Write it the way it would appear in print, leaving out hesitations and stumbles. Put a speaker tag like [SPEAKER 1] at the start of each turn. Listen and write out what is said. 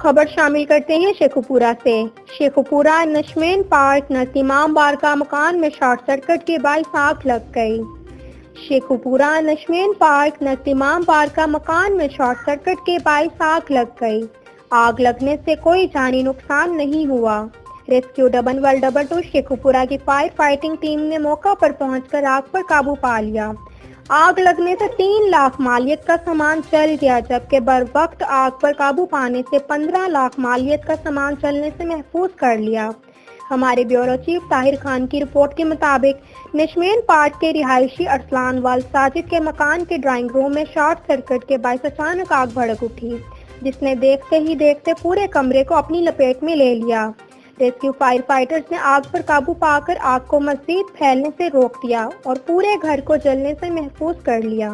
[SPEAKER 1] خبر شامل کرتے ہیں شیخوپورہ سے۔ شیخوپورہ نشمین پارک نزدیمام بارکا مکان میں شارٹ سرکٹ کے باعث آگ لگ گئی۔ شیخوپورہ نشمین پارک نزدیمام بارکا مکان میں شارٹ سرکٹ کے باعث آگ لگ گئی۔ آگ لگنے سے کوئی جانی نقصان نہیں ہوا۔ ریسکیو 1112 شیخوپورہ کی فائر فائٹنگ ٹیم نے موقع پر پہنچ کر آگ پر قابو پا لیا۔ آگ لگنے سے 3 لاکھ مالیت کا سامان جل گیا، جبکہ بروقت آگ پر قابو پانے سے 15 لاکھ مالیت کا سامان جلنے سے محفوظ کر لیا۔ ہمارے بیورو چیف طاہر خان کی رپورٹ کے مطابق نشمین پارک کے رہائشی ارسلان وال ساجد کے مکان کے ڈرائنگ روم میں شارٹ سرکٹ کے باعث اچانک آگ بھڑک اٹھی، جس نے دیکھتے ہی دیکھتے پورے کمرے کو اپنی لپیٹ میں لے لیا۔ ریسکیو فائر فائٹرز نے آگ پر قابو پا کر آگ کو مزید پھیلنے سے روک دیا اور پورے گھر کو جلنے سے محفوظ کر لیا۔